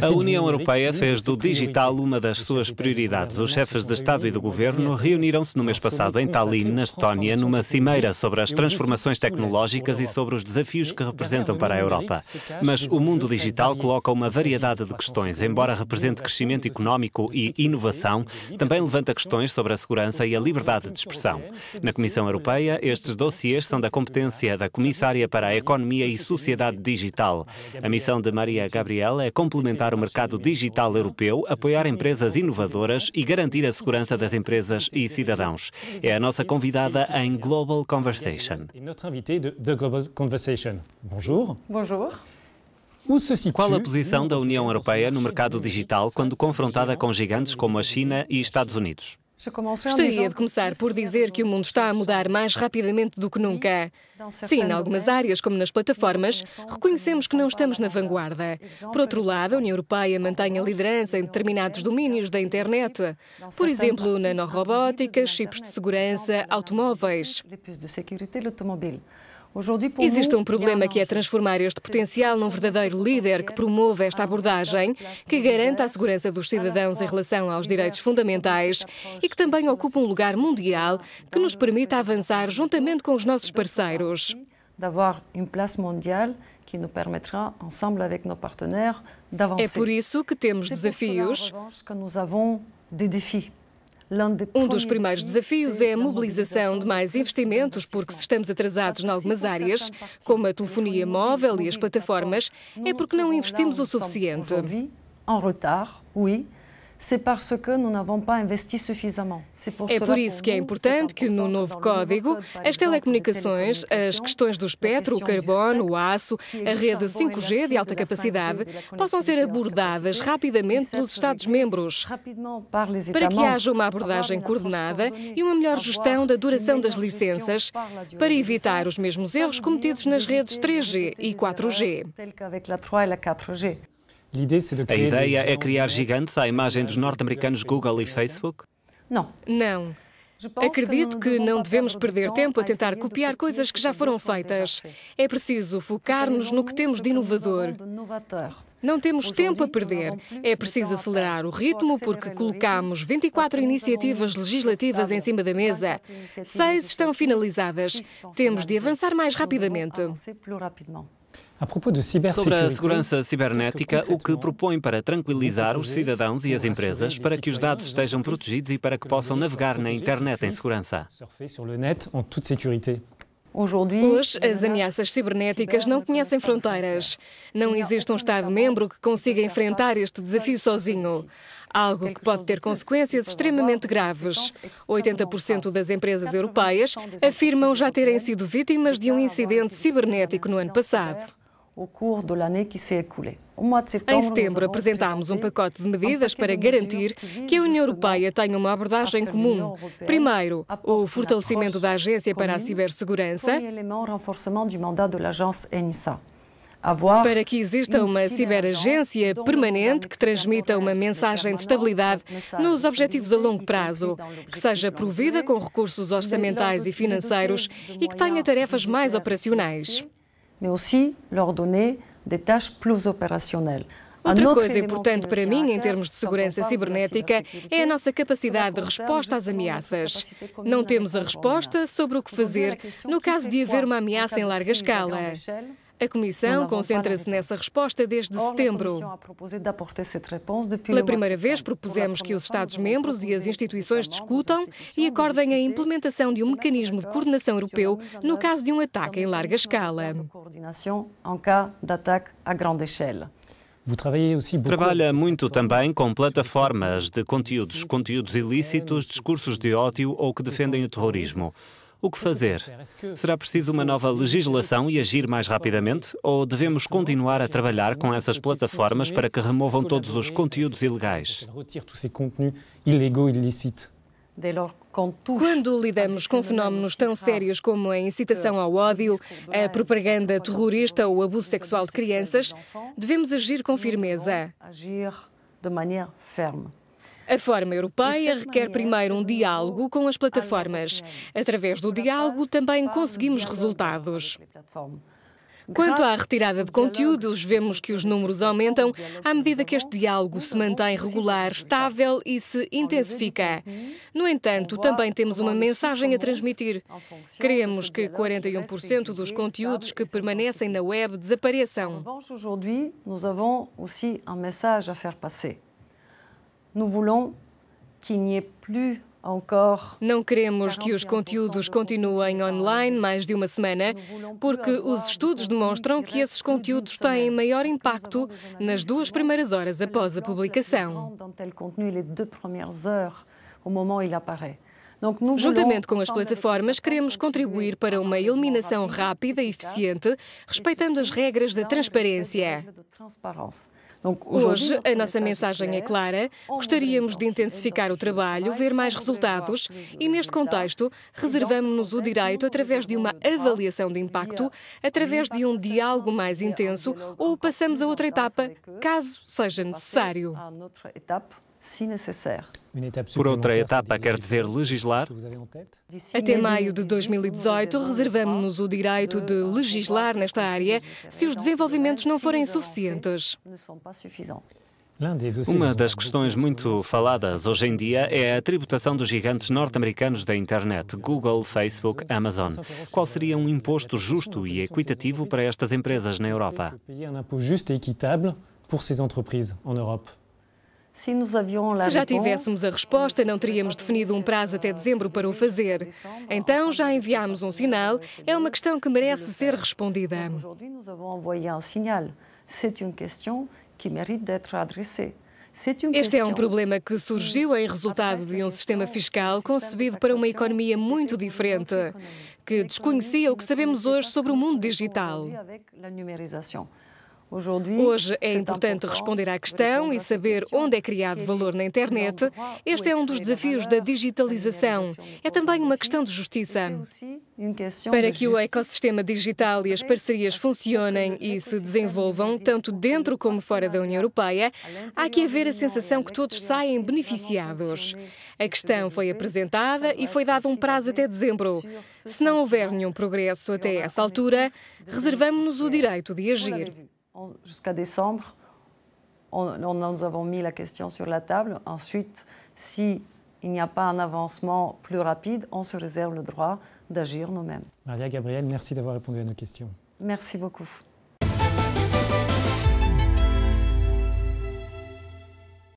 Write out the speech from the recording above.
A União Europeia fez do digital uma das suas prioridades. Os chefes de Estado e de Governo reuniram-se no mês passado em Tallinn, na Estónia, numa cimeira sobre as transformações tecnológicas e sobre os desafios que representam para a Europa. Mas o mundo digital coloca uma variedade de questões. Embora represente crescimento económico e inovação, também levanta questões sobre a segurança e a liberdade de expressão. Na Comissão Europeia, estes dossiês são da competência da Comissária para a Economia e Sociedade Digital. A missão de Maria Gabriel é complementar o mercado digital europeu, apoiar empresas inovadoras e garantir a segurança das empresas e cidadãos. É a nossa convidada em Global Conversation. Bonjour. Bonjour. Qual a posição da União Europeia no mercado digital quando confrontada com gigantes como a China e Estados Unidos? Gostaria de começar por dizer que o mundo está a mudar mais rapidamente do que nunca. Sim, em algumas áreas, como nas plataformas, reconhecemos que não estamos na vanguarda. Por outro lado, a União Europeia mantém a liderança em determinados domínios da internet. Por exemplo, nanorobótica, chips de segurança, automóveis. Existe um problema que é transformar este potencial num verdadeiro líder que promova esta abordagem, que garanta a segurança dos cidadãos em relação aos direitos fundamentais e que também ocupa um lugar mundial que nos permita avançar juntamente com os nossos parceiros. É por isso que temos desafios. Um dos primeiros desafios é a mobilização de mais investimentos, porque se estamos atrasados em algumas áreas, como a telefonia móvel e as plataformas, é porque não investimos o suficiente. É por isso que é importante que no novo código as telecomunicações, as questões do espectro, o carbono, o aço, a rede 5G de alta capacidade possam ser abordadas rapidamente pelos Estados-membros, para que haja uma abordagem coordenada e uma melhor gestão da duração das licenças, para evitar os mesmos erros cometidos nas redes 3G e 4G. A ideia é criar gigantes à imagem dos norte-americanos Google e Facebook? Não. Acredito que não devemos perder tempo a tentar copiar coisas que já foram feitas. É preciso focar-nos no que temos de inovador. Não temos tempo a perder. É preciso acelerar o ritmo porque colocamos 24 iniciativas legislativas em cima da mesa. 6 estão finalizadas. Temos de avançar mais rapidamente. Sobre a segurança cibernética, o que propõe para tranquilizar os cidadãos e as empresas para que os dados estejam protegidos e para que possam navegar na internet em segurança? Hoje, as ameaças cibernéticas não conhecem fronteiras. Não existe um Estado-membro que consiga enfrentar este desafio sozinho. Algo que pode ter consequências extremamente graves. 80% das empresas europeias afirmam já terem sido vítimas de um incidente cibernético no ano passado. Em setembro, apresentámos um pacote de medidas para garantir que a União Europeia tenha uma abordagem comum. Primeiro, o fortalecimento da Agência para a Cibersegurança, para que exista uma ciberagência permanente que transmita uma mensagem de estabilidade nos objetivos a longo prazo, que seja provida com recursos orçamentais e financeiros e que tenha tarefas mais operacionais. Outra coisa importante para mim, em termos de segurança cibernética, é a nossa capacidade de resposta às ameaças. Não temos a resposta sobre o que fazer no caso de haver uma ameaça em larga escala. A Comissão concentra-se nessa resposta desde setembro. Pela primeira vez, propusemos que os Estados-membros e as instituições discutam e acordem a implementação de um mecanismo de coordenação europeu no caso de um ataque em larga escala. Trabalha muito também com plataformas de conteúdos ilícitos, discursos de ódio ou que defendem o terrorismo. O que fazer? Será preciso uma nova legislação e agir mais rapidamente? Ou devemos continuar a trabalhar com essas plataformas para que removam todos os conteúdos ilegais? Quando lidamos com fenómenos tão sérios como a incitação ao ódio, a propaganda terrorista ou o abuso sexual de crianças, devemos agir com firmeza. A forma europeia requer primeiro um diálogo com as plataformas. Através do diálogo também conseguimos resultados. Quanto à retirada de conteúdos, vemos que os números aumentam à medida que este diálogo se mantém regular, estável e se intensifica. No entanto, também temos uma mensagem a transmitir. Queremos que 41% dos conteúdos que permanecem na web desapareçam. Aujourd'hui, nous avons aussi un message à faire passer. Nous voulons qu'il n'y ait plus. Não queremos que os conteúdos continuem online mais de uma semana, porque os estudos demonstram que esses conteúdos têm maior impacto nas 2 primeiras horas após a publicação. Juntamente com as plataformas, queremos contribuir para uma eliminação rápida e eficiente, respeitando as regras da transparência. Hoje, a nossa mensagem é clara. Gostaríamos de intensificar o trabalho, ver mais resultados e, neste contexto, reservamos-nos o direito, através de uma avaliação de impacto, através de um diálogo mais intenso, ou passamos a outra etapa, caso seja necessário. Por outra etapa, quer dizer legislar? Até maio de 2018, reservamos-nos o direito de legislar nesta área se os desenvolvimentos não forem suficientes. Uma das questões muito faladas hoje em dia é a tributação dos gigantes norte-americanos da internet, Google, Facebook, Amazon. Qual seria um imposto justo e equitativo para estas empresas na Europa? Se já tivéssemos a resposta, não teríamos definido um prazo até dezembro para o fazer. Então, já enviámos um sinal. É uma questão que merece ser respondida. Este é um problema que surgiu em resultado de um sistema fiscal concebido para uma economia muito diferente, que desconhecia o que sabemos hoje sobre o mundo digital. Hoje é importante responder à questão e saber onde é criado valor na internet. Este é um dos desafios da digitalização. É também uma questão de justiça. Para que o ecossistema digital e as parcerias funcionem e se desenvolvam, tanto dentro como fora da União Europeia, há que haver a sensação que todos saem beneficiados. A questão foi apresentada e foi dado um prazo até dezembro. Se não houver nenhum progresso até essa altura, reservamos-nos o direito de agir. Jusqu'à décembre, nous avons mis la question sur la table. Ensuite, s'il n'y a pas un avancement plus rapide, on se réserve le droit d'agir nous-mêmes. Maria Gabriel, merci d'avoir répondu à nos questions. Merci beaucoup.